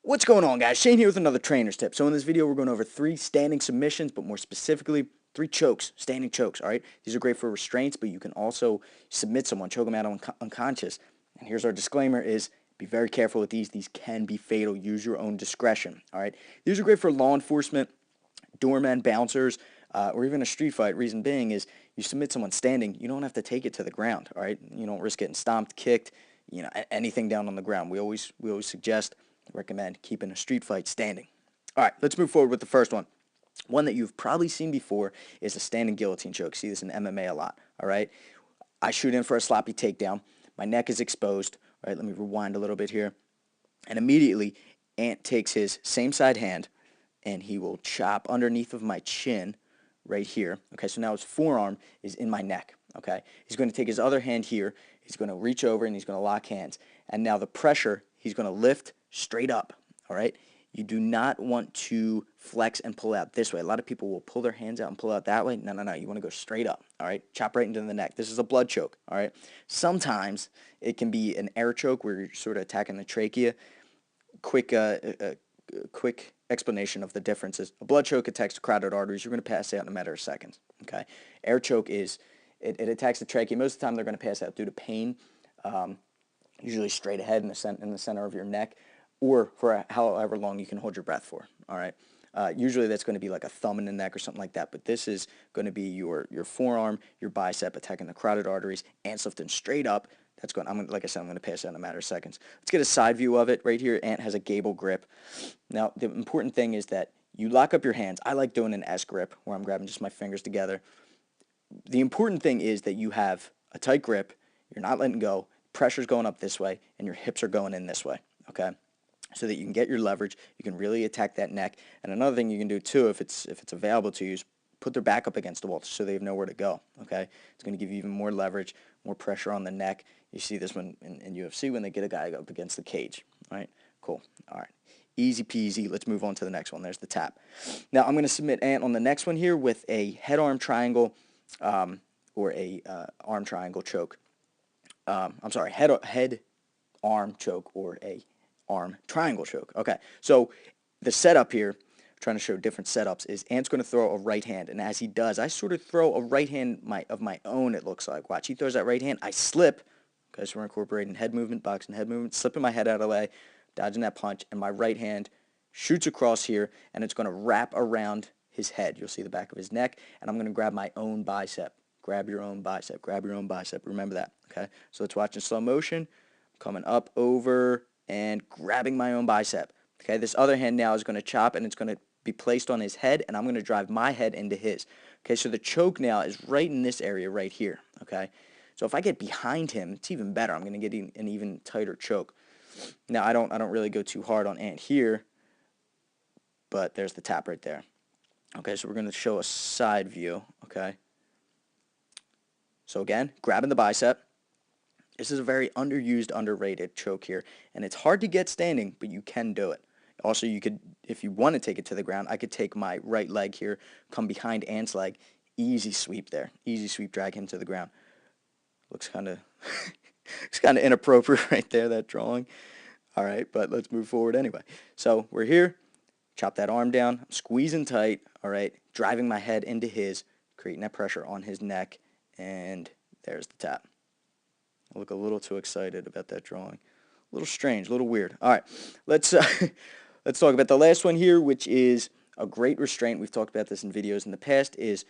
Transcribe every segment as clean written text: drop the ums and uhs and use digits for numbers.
What's going on, guys? Shane here with another trainer's tip. So in this video, we're going over 3 standing submissions, but more specifically, 3 chokes, standing chokes, all right? These are great for restraints, but you can also submit someone, choke them out unconscious. And here's our disclaimer is be very careful with these. These can be fatal. Use your own discretion, all right? These are great for law enforcement, doormen, bouncers, or even a street fight. Reason being is you submit someone standing, you don't have to take it to the ground, all right? You don't risk getting stomped, kicked, anything down on the ground. We always suggest, recommend keeping a street fight standing. All right, let's move forward with the first one. One that you've probably seen before is a standing guillotine choke. See this in MMA a lot, all right? I shoot in for a sloppy takedown. My neck is exposed. All right, let me rewind a little bit here. And immediately, Ant takes his same side hand, and he will chop underneath of my chin right here. Okay, so now his forearm is in my neck. Okay, he's going to take his other hand here. He's going to reach over, and he's going to lock hands. And now the pressure, he's going to lift straight up. All right, you do not want to flex and pull out this way. A lot of people will pull their hands out and pull out that way. No, no, no. You want to go straight up. All right, chop right into the neck. This is a blood choke. All right, sometimes it can be an air choke where you're sort of attacking the trachea. Quick explanation of the differences. A blood choke attacks the carotid arteries. You're going to pass out in a matter of seconds. Okay, air choke is it attacks the trachea. Most of the time they're going to pass out due to pain, usually straight ahead in the center of your neck, or for however long you can hold your breath for. All right. Usually that's going to be like a thumb in the neck or something like that, but this is going to be your forearm, your bicep attacking the carotid arteries, Ant's lifting straight up. That's going. Like I said, I'm going to pass out in a matter of seconds. Let's get a side view of it right here. Ant has a gable grip. Now the important thing is that you lock up your hands. I like doing an S grip where I'm grabbing just my fingers together. The important thing is that you have a tight grip. You're not letting go. Pressure's going up this way, and your hips are going in this way. Okay, so that you can get your leverage. You can really attack that neck. And another thing you can do too, if it's available to you, is put their back up against the wall so they have nowhere to go. Okay, it's going to give you even more leverage, more pressure on the neck. You see this one in UFC when they get a guy up against the cage. All right, cool. All right, easy peasy. Let's move on to the next one. There's the tap. Now I'm going to submit Ant on the next one here with a head-arm triangle or a arm triangle choke. I'm sorry, head-arm choke or a arm triangle choke. Okay, so the setup here, trying to show different setups, is Ant's going to throw a right hand, and as he does, I sort of throw a right hand of my own, it looks like. Watch, he throws that right hand, I slip, because we're incorporating head movement, boxing head movement, slipping my head out of the way, dodging that punch, and my right hand shoots across here, and it's going to wrap around his head. You'll see the back of his neck, and I'm going to grab my own bicep. Grab your own bicep. Grab your own bicep. Remember that, okay? So let's watch in slow motion. Coming up, over, and grabbing my own bicep. Okay, this other hand now is going to chop, and it's going to be placed on his head, and I'm going to drive my head into his. Okay, so the choke now is right in this area right here. Okay, so if I get behind him, it's even better. I'm going to get an even tighter choke. Now I don't really go too hard on Ant here, but there's the tap right there. Okay, so we're going to show a side view. Okay, so again, grabbing the bicep. This is a very underused, underrated choke here, and it's hard to get standing, but you can do it. Also, you could, if you want to take it to the ground, I could take my right leg here, come behind Ant's leg, easy sweep there, easy sweep, drag him to the ground. Looks kind of, it's kind of inappropriate right there, that drawing. All right, but let's move forward anyway. So we're here, chop that arm down, I'm squeezing tight, all right, driving my head into his, creating that pressure on his neck, and there's the tap. I look a little too excited about that drawing. A little strange, a little weird. All right, let's let's talk about the last one here, which is a great restraint. We've talked about this in videos in the past, is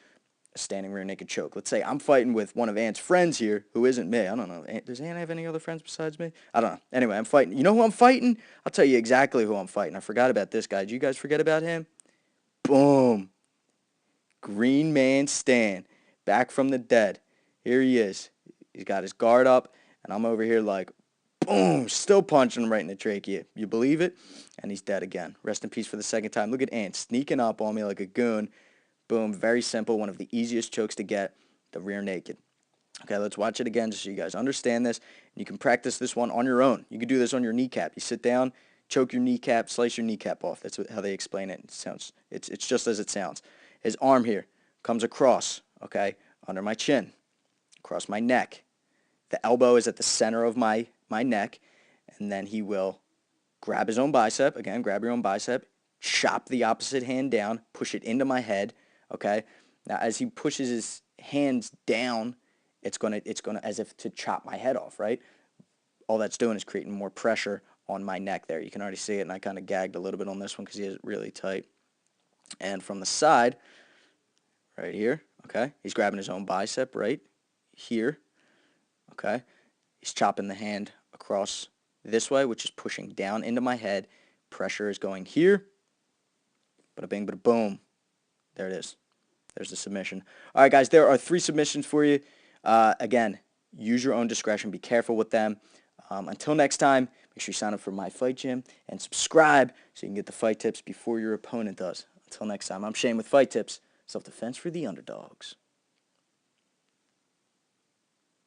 a standing rear naked choke. Let's say I'm fighting with one of Ant's friends here, who isn't me. I don't know. Does Ant have any other friends besides me? I don't know. Anyway, I'm fighting. You know who I'm fighting? I'll tell you exactly who I'm fighting. I forgot about this guy. Did you guys forget about him? Boom. Green Man Stan, back from the dead. Here he is. He's got his guard up, and I'm over here like, boom, still punching him right in the trachea. You believe it? And he's dead again. Rest in peace for the second time. Look at Ant sneaking up on me like a goon. Boom, very simple. One of the easiest chokes to get, the rear naked. Okay, let's watch it again just so you guys understand this. And you can practice this one on your own. You can do this on your kneecap. You sit down, choke your kneecap, slice your kneecap off. That's how they explain it. It's just as it sounds. His arm here comes across, okay, under my chin, across my neck. The elbow is at the center of my neck, and then he will grab his own bicep. Again, grab your own bicep. Chop the opposite hand down. Push it into my head. Okay. Now, as he pushes his hands down, it's gonna as if to chop my head off, right? All that's doing is creating more pressure on my neck there. You can already see it, and I kind of gagged a little bit on this one because he is really tight. And from the side, right here, okay, he's grabbing his own bicep right here, okay. He's chopping the hand across this way, which is pushing down into my head. Pressure is going here. Bada bing, bada boom. There it is. There's the submission. All right, guys, there are 3 submissions for you. Again, use your own discretion. Be careful with them. Until next time, make sure you sign up for My Fight Gym and subscribe so you can get the fight tips before your opponent does. Until next time, I'm Shane with Fight Tips, self-defense for the underdogs.